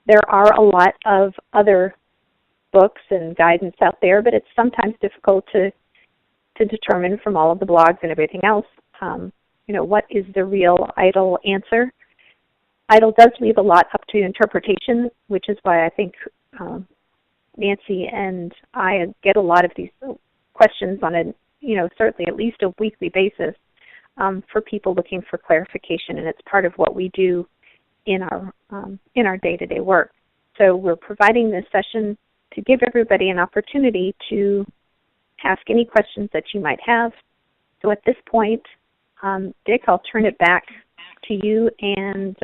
There are a lot of other books and guidance out there, but it's sometimes difficult to determine from all of the blogs and everything else, what is the real ITIL answer. ITIL does leave a lot up to interpretation, which is why I think Nancy and I get a lot of these questions on a, certainly at least a weekly basis for people looking for clarification, and it's part of what we do in our day-to-day work. So we're providing this session to give everybody an opportunity to ask any questions that you might have. So at this point, Dick, I'll turn it back to you and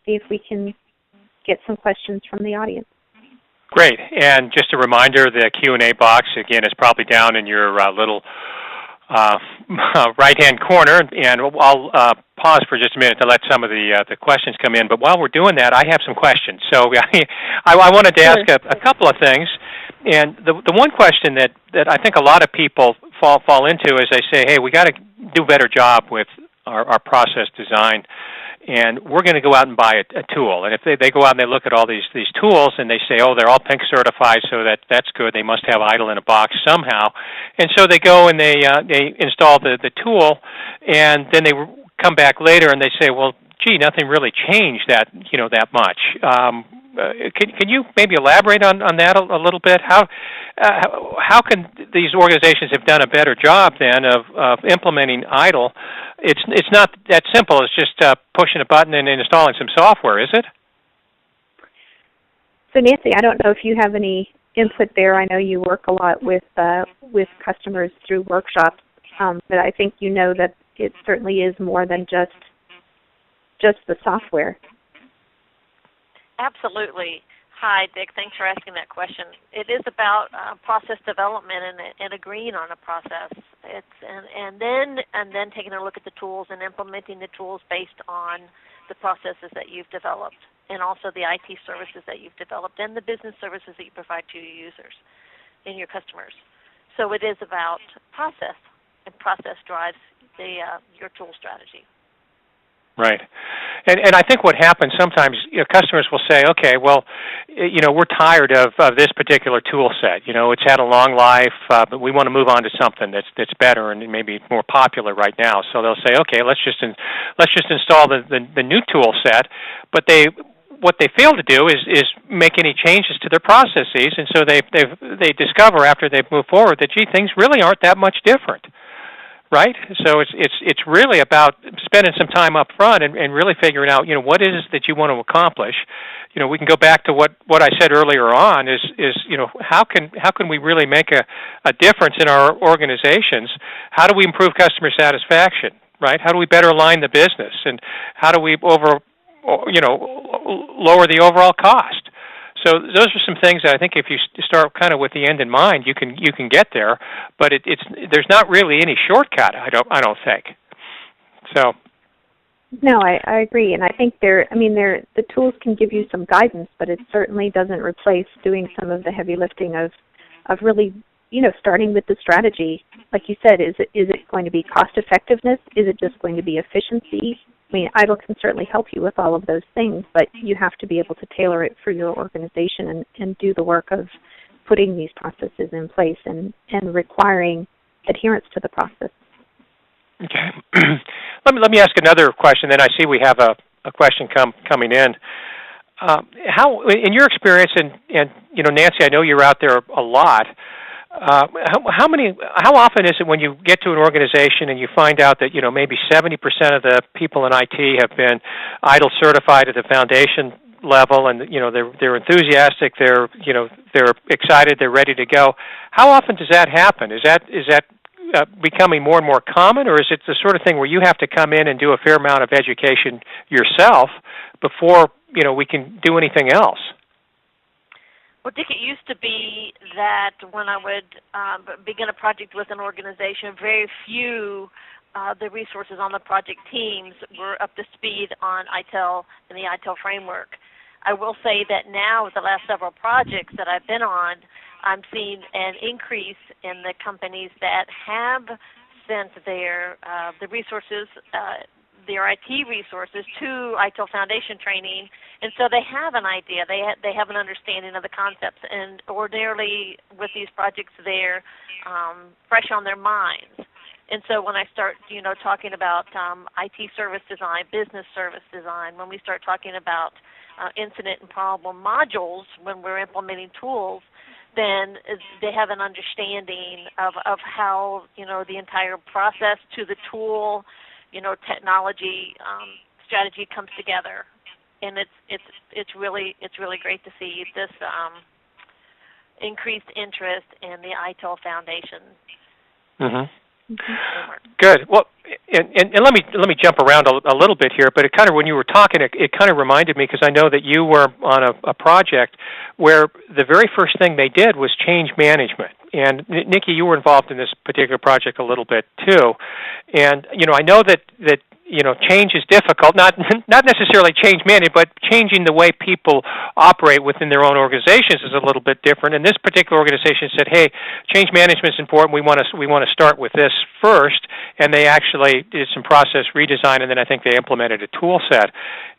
see if we can get some questions from the audience. Great. And just a reminder, the Q&A box, again, is probably down in your little right-hand corner, and I'll pause for just a minute to let some of the questions come in. But while we're doing that, I have some questions. So I wanted to ask a couple of things. And the one question that I think a lot of people fall into is they say, hey, we got to do a better job with our process design, and we're going to go out and buy a tool. And if they go out and they look at all these tools and they say, oh, they're all pink certified, so that's good. They must have ITIL in a box somehow. And so they go and they install the tool, and then they come back later and they say, well, gee, nothing really changed that much. Can you maybe elaborate on that a little bit? How can these organizations have done a better job then of implementing ITIL? It's not that simple. It's just pushing a button and installing some software, is it? So Nancy, I don't know if you have any input there. I know you work a lot with customers through workshops, but I think you know that it certainly is more than just the software. Absolutely. Hi, Dick. Thanks for asking that question. It is about process development and agreeing on a process. And then taking a look at the tools and implementing the tools based on the processes that you've developed, and also the IT services that you've developed and the business services that you provide to your users and your customers. So it is about process, and process drives your tool strategy. Right. And I think what happens sometimes, customers will say, okay, well, we're tired of this particular tool set. It's had a long life, but we want to move on to something that's better and maybe more popular right now. So they'll say, okay, let's just install the new tool set. But what they fail to do is make any changes to their processes, and so they discover after they've moved forward that, gee, things really aren't that much different. Right? So it's really about spending some time up front and really figuring out, what is it that you want to accomplish. We can go back to what I said earlier on is how can we really make a difference in our organizations? How do we improve customer satisfaction, right? How do we better align the business, and how do we lower the overall cost? So those are some things that I think if you start kind of with the end in mind, you can get there. But there's not really any shortcut. I don't think. So. No, I agree, and I think the tools can give you some guidance, but it certainly doesn't replace doing some of the heavy lifting of really starting with the strategy. Like you said, is it going to be cost effectiveness? Is it just going to be efficiency? I mean, ITIL can certainly help you with all of those things, but you have to be able to tailor it for your organization and do the work of putting these processes in place and requiring adherence to the process. Okay. Let me ask another question. Then I see we have a question coming in. How, in your experience, and Nancy, I know you're out there a lot. How often is it when you get to an organization and you find out that maybe 70% of the people in IT have been ITIL certified at the foundation level, and they're enthusiastic, they're excited, they're ready to go? How often does that happen? Is that becoming more and more common, or is it the sort of thing where you have to come in and do a fair amount of education yourself before we can do anything else? Well, Dick, it used to be that when I would begin a project with an organization, very few the resources on the project teams were up to speed on ITIL and the ITIL framework. I will say that now, with the last several projects that I've been on, I'm seeing an increase in the companies that have sent their the resources, their IT resources to ITIL Foundation training, And so they have an idea. They have an understanding of the concepts, and ordinarily with these projects, they're fresh on their minds. And so when I start, talking about IT service design, business service design, when we start talking about incident and problem modules, when we're implementing tools, then they have an understanding of how, the entire process to the tool, technology strategy comes together. And it's really great to see this increased interest in the ITIL Foundation. Mm-hmm. Good. Well, and let me jump around a little bit here, but it kind of, when you were talking, it kind of reminded me, because I know that you were on a project where the very first thing they did was change management. And Nikki, you were involved in this particular project a little bit too. And I know that change is difficult, not necessarily change management, but changing the way people operate within their own organizations is a little bit different. And this particular organization said, "Hey, change management is important. We want to start with this first." And they actually did some process redesign, and then I think they implemented a tool set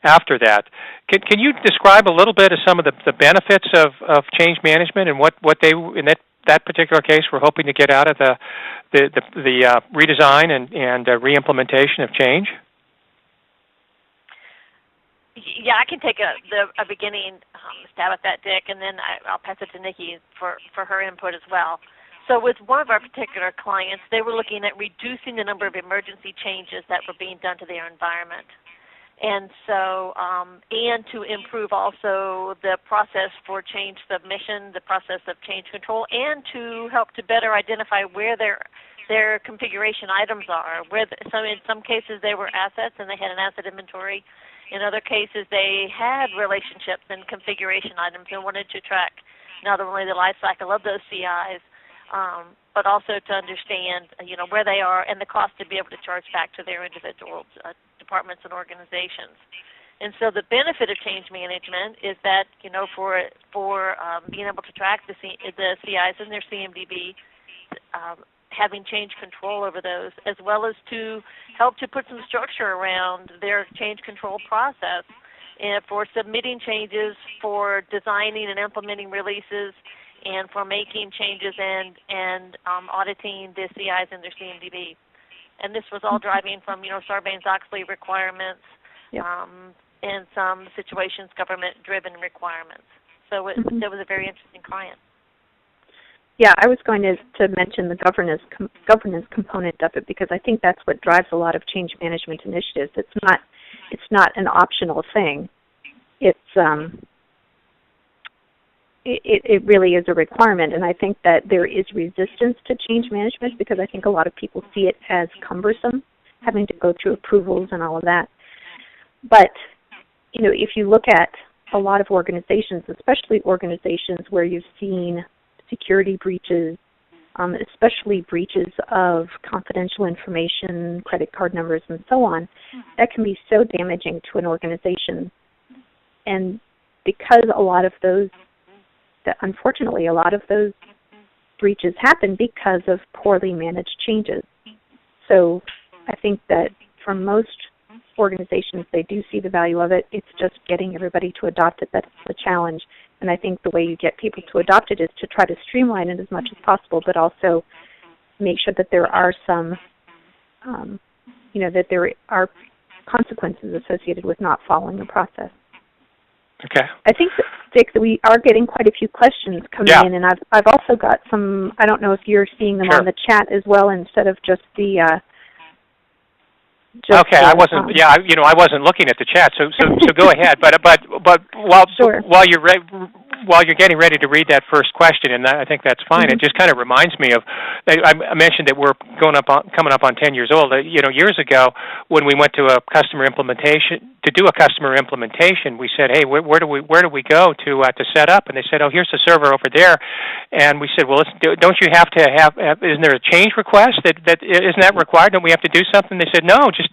after that. Can you describe a little bit of some of the benefits of change management and what they in that particular case were hoping to get out of the redesign and reimplementation of change? Yeah, I can take a beginning stab at that, Dick, and then I'll pass it to Nikki for her input as well. So with one of our particular clients, they were looking at reducing the number of emergency changes that were being done to their environment. And so, and to improve also the process for change submission, the process of change control, and to help to better identify where their configuration items are. In some cases they were assets and they had an asset inventory. In other cases they had relationships and configuration items and wanted to track not only the life cycle of those CIs, but also to understand where they are and the cost to be able to charge back to their individual departments and organizations. And so the benefit of change management is that for being able to track the CIs in their CMDB, having change control over those, as well as to help to put some structure around their change control process, and for submitting changes, for designing and implementing releases, and for making changes and auditing the CIs in their CMDB. And this was all driving from Sarbanes-Oxley requirements, and some situations government-driven requirements. So it was a very interesting client. Yeah, I was going to mention the governance component of it, because I think that's what drives a lot of change management initiatives. It's not an optional thing. It really is a requirement, and I think that there is resistance to change management because I think a lot of people see it as cumbersome, having to go through approvals and all of that. But if you look at a lot of organizations, especially organizations where you've seen security breaches, especially breaches of confidential information, credit card numbers, and so on, that can be so damaging to an organization. And because unfortunately, a lot of those breaches happen because of poorly managed changes. So I think that for most organizations, they do see the value of it. It's just getting everybody to adopt it that's the challenge. And I think the way you get people to adopt it is to try to streamline it as much as possible, but also make sure that there are some, that there are consequences associated with not following the process. Okay. I think, Dick, that we are getting quite a few questions coming in, and I've also got some. I don't know if you're seeing them on the chat as well, instead of just the. I wasn't. I wasn't looking at the chat. So go ahead. But while you're getting ready to read that first question, and I think that's fine. It just kind of reminds me of. I mentioned that we're coming up on 10 years old. Years ago, when we went to a customer implementation we said, "Hey, where do we go to set up?" And they said, "Oh, here's the server over there." And we said, "Well, don't you have to have? Isn't there a change request that isn't that required? Don't we have to do something?" They said, "No, just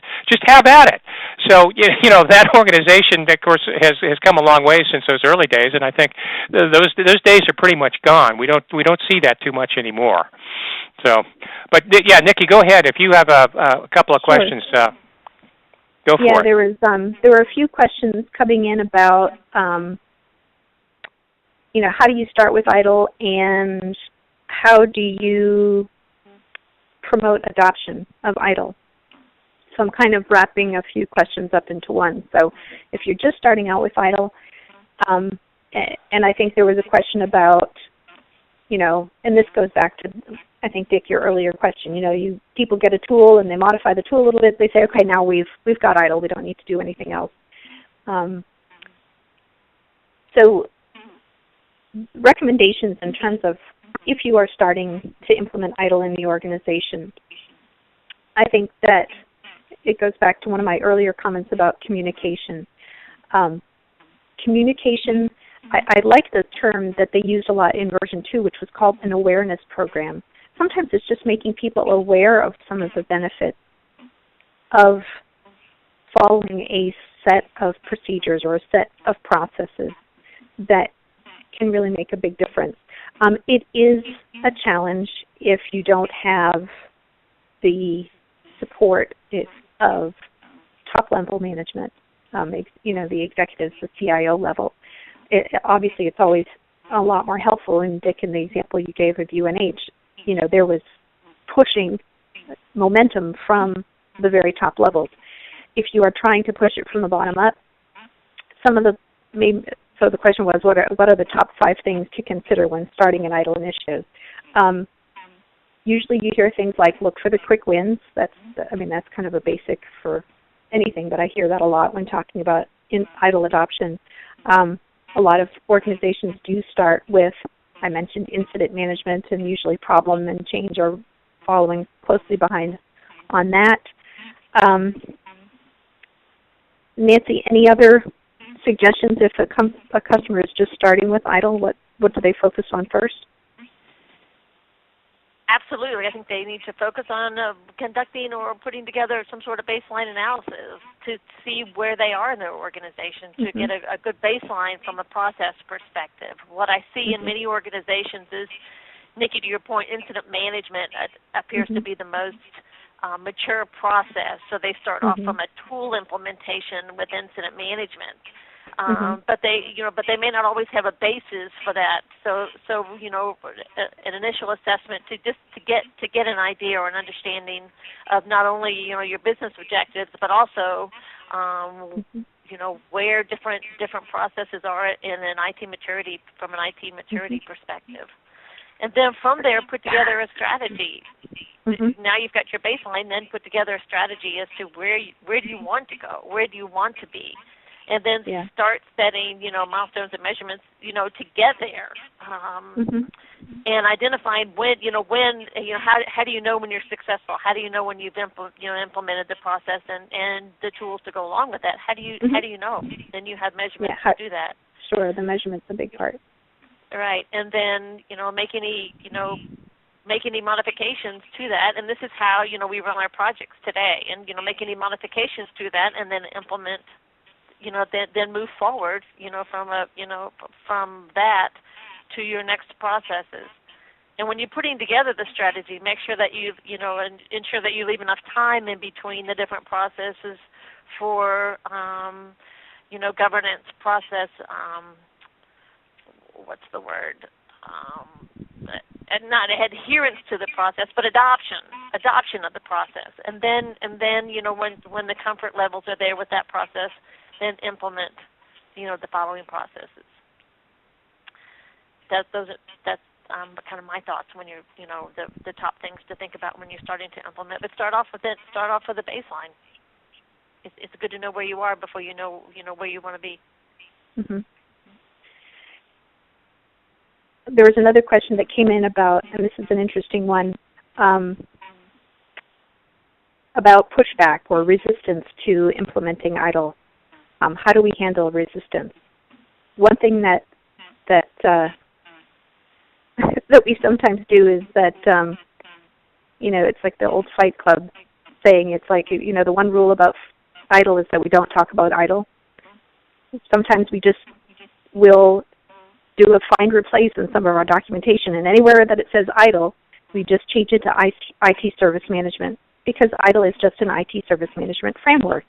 have at it." So that organization, of course, has come a long way since those early days, and I think those days are pretty much gone. We don't see that too much anymore. So, but yeah, Nikki, go ahead if you have a couple of questions. Go for it. There were a few questions coming in about how do you start with ITIL and how do you promote adoption of ITIL? So I'm kind of wrapping a few questions up into one. So if you're just starting out with ITIL, and I think there was a question about, and this goes back to, I think, Dick, your earlier question. People get a tool and they modify the tool a little bit. They say, okay, now we've got ITIL. We don't need to do anything else. So recommendations in terms of if you are starting to implement ITIL in the organization, I think that it goes back to one of my earlier comments about communication. Communication, I like the term that they used a lot in version 2, which was called an awareness program. Sometimes it's just making people aware of some of the benefits of following a set of procedures or a set of processes that can really make a big difference. It is a challenge if you don't have the support of top-level management, the executives, the CIO level. Obviously, it's always a lot more helpful. And Dick, in the example you gave of UNH, there was pushing momentum from the very top levels. If you are trying to push it from the bottom up, so the question was, what are the top 5 things to consider when starting an ITIL initiative? Usually you hear things like look for the quick wins. That's kind of a basic for anything, but I hear that a lot when talking about ITIL adoption. A lot of organizations do start with, I mentioned incident management, and usually problem and change are following closely behind on that. Nancy, any other suggestions if a customer is just starting with ITIL? What do they focus on first? Absolutely. I think they need to focus on conducting or putting together some sort of baseline analysis to see where they are in their organization, to get a good baseline from a process perspective. What I see in many organizations is, Nikki, to your point, incident management appears to be the most mature process. So they start off from a tool implementation with incident management. But they may not always have a basis for that. So an initial assessment to get an idea or an understanding of not only your business objectives, but also where different processes are in an IT maturity from an IT maturity perspective. And then from there, put together a strategy. Now you've got your baseline. Then put together a strategy as to where do you want to go, where do you want to be. And then start setting, milestones and measurements, to get there, and identifying how do you know when you're successful? How do you know when you've implemented the process and the tools to go along with that? How do you know? Then you have measurements to do that. Sure, the measurement's a big part. Right, and then make any modifications to that, and this is how we run our projects today, and make any modifications to that, and then implement. Then move forward, from that to your next processes. And when you're putting together the strategy, make sure that and ensure that you leave enough time in between the different processes for, governance process. What's the word? And not adherence to the process, but adoption of the process. And then when the comfort levels are there with that process, then implement, the following processes. That's kind of my thoughts when you're, the top things to think about when you're starting to implement. But start off with a baseline. It's good to know where you are before you know where you want to be. There was another question that came in about, and this is an interesting one, about pushback or resistance to implementing ITIL. How do we handle resistance? One thing that that we sometimes do is that it's like the old Fight Club saying. It's like the one rule about ITIL is that we don't talk about ITIL. Sometimes we just will do a find replace in some of our documentation, and anywhere that it says ITIL, we just change it to IT service management, because ITIL is just an IT service management framework.